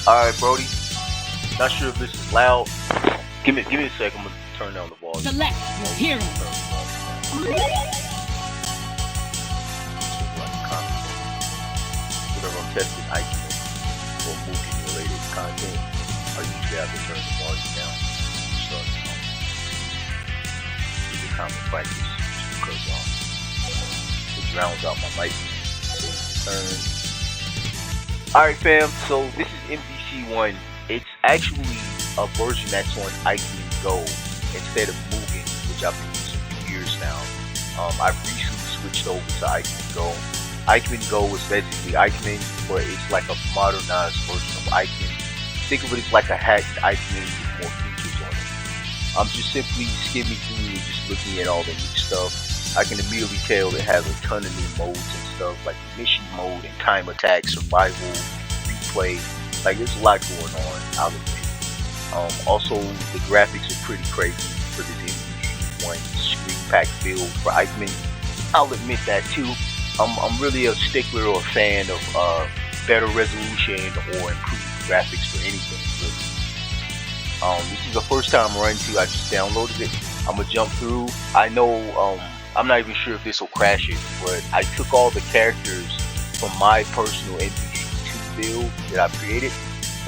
Alright, Brody. Not sure if this is loud. Give me a second. I'm gonna turn down the volume. Select your hero. Whenever I'm testing Ikemen or movie related content, I usually have to turn the volume down. Start with the common practice just because it drowns out my mic. Alright fam, so this is MVC1. It's actually a version that's on Ikemen Go instead of moving, which I've been using for years now. I've recently switched over to Ikemen Go. Ikemen Go is basically Ikemen, but it's like a modernized version of Ikemen. Think of it as like a hacked Ikemen with more features on it. I'm just simply skimming through and just looking at all the new stuff. I can immediately tell it has a ton of new modes and stuff like mission mode and time attack, survival, replay. Like there's a lot going on, I'll admit. Also, the graphics are pretty crazy for this MVC1 Screenpack build for Ikemen. I'll admit that too. I'm really a stickler or a fan of better resolution or improved graphics for anything really. This is the first time I'm running to. I just downloaded it. I'm gonna jump through. I know I'm not even sure if this will crash it, but I took all the characters from my personal MVC2 build that I created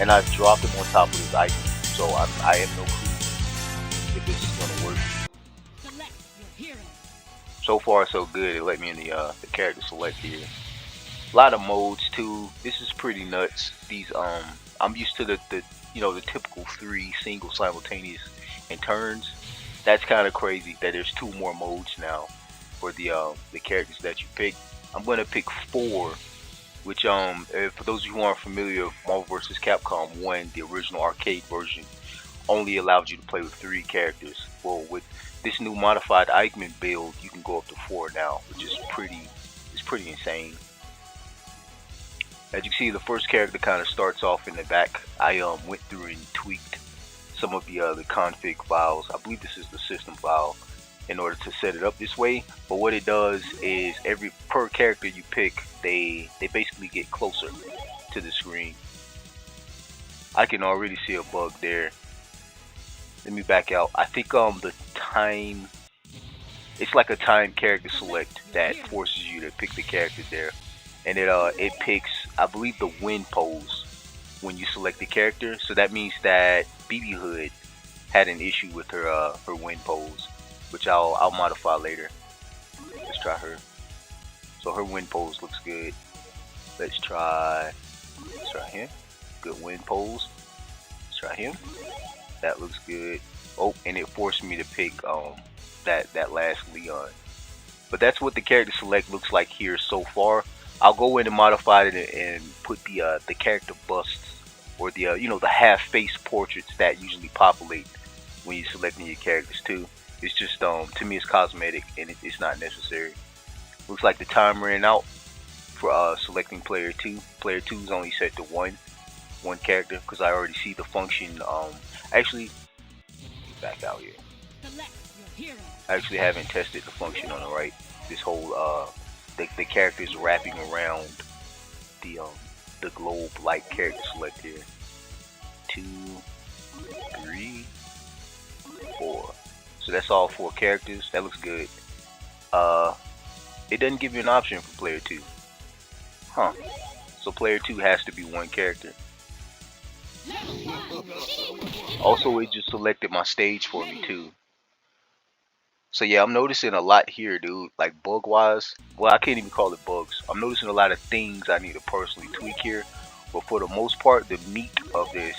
and I've dropped them on top of this Ikemen. So I have no clue if this is gonna work. Select your hero. So far so good. It let me in the character select here. A lot of modes too. This is pretty nuts. These I'm used to the typical 3 single simultaneous and turns. That's kind of crazy that there's 2 more modes now for the characters that you pick. I'm gonna pick 4, which for those of you who aren't familiar, Marvel vs. Capcom 1, the original arcade version, only allowed you to play with 3 characters. Well, with this new modified Ikemen build, you can go up to 4 now, which is pretty insane. As you can see, the first character kind of starts off in the back. I went through and tweaked some of the config files. I believe this is the system file in order to set it up this way. But what it does is per character you pick, they basically get closer to the screen. I can already see a bug there. Let me back out. I think the time, it's like a time character select that forces you to pick the character there, and it picks, I believe, the win pose when you select the character. So that means that BB Hood had an issue with her win pose, which I'll modify later. Let's try her. So her win pose looks good. Let's try him. Good win pose. Let's try him. That looks good. Oh, and it forced me to pick that last Leon. But that's what the character select looks like here so far. I'll go in and modify it and put the character busts or the the half face portraits that usually populate when you're selecting your characters too. It's just to me it's cosmetic and it's not necessary. Looks like the time ran out for selecting player 2. Player 2 is only set to one character because I already see the function. Actually, back out here. Select your hero. I actually haven't tested the function on the right. This whole the characters wrapping around the globe like character select here. 2, 3, 4. So that's all 4 characters. That looks good. It doesn't give you an option for player 2. Huh. So player 2 has to be 1 character. Also, it just selected my stage for me too. So yeah, I'm noticing a lot here, dude. Like bug wise, well, I can't even call it bugs. I'm noticing a lot of things I need to personally tweak here. But for the most part, the meat of this,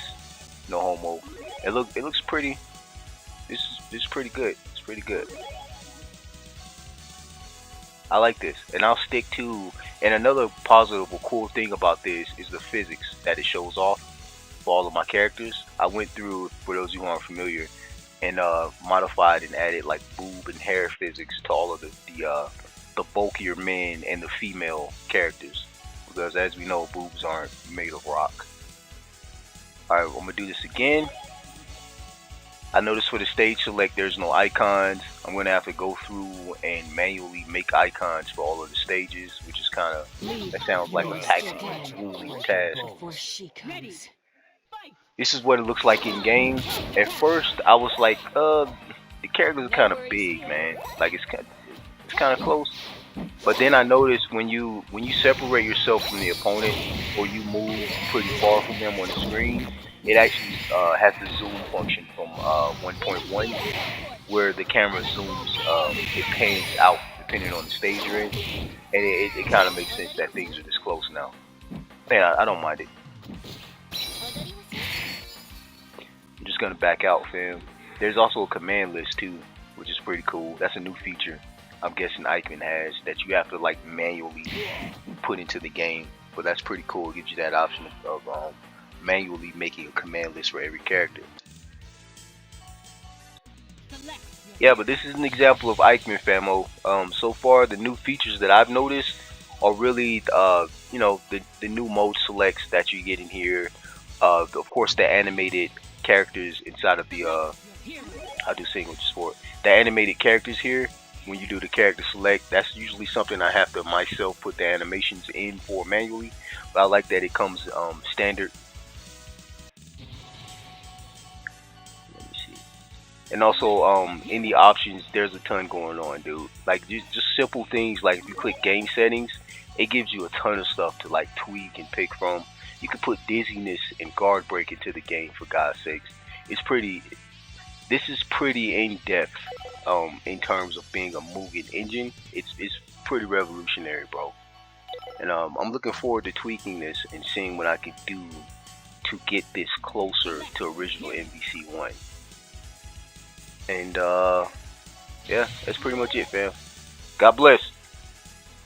no homo, it looks pretty. This is pretty good. It's pretty good. I like this, and I'll stick to. And another positive or cool thing about this is the physics that it shows off for all of my characters. I went through, for those of you who aren't familiar, and modified and added like boob and hair physics to all of the bulkier men and the female characters, because as we know, boobs aren't made of rock. Alright, I'm gonna do this again. I noticed for the stage select there's no icons. I'm gonna have to go through and manually make icons for all of the stages, which is kind of, that sounds like a taxing task. Before she comes. this is what it looks like in game. At first, I was like, the characters are kind of big, man. Like it's kind of close. But then I noticed when you separate yourself from the opponent or you move pretty far from them on the screen, it actually has the zoom function from 1.1, where the camera zooms, it pans out depending on the stage you're in, and it kind of makes sense that things are this close now. Man, I don't mind it. I'm just gonna back out, fam. There's also a command list too, which is pretty cool. That's a new feature I'm guessing Ikemen has that you have to like manually put into the game, but that's pretty cool. It gives you that option of manually making a command list for every character. Yeah, but this is an example of Ikemen, famo. So far the new features that I've noticed are really the new mode selects that you get in here. Of course the animated characters inside of the I do single sport. The animated characters here, when you do the character select, that's usually something I have to myself put the animations in for manually. But I like that it comes standard. Let me see. And also in the options, there's a ton going on, dude. Like just simple things like if you click game settings, it gives you a ton of stuff to like tweak and pick from. You can put dizziness and guard break into the game, for God's sakes. This is pretty in depth in terms of being a moving engine. It's pretty revolutionary, bro. And I'm looking forward to tweaking this and seeing what I can do to get this closer to original MVC1. And yeah, that's pretty much it, fam. God bless.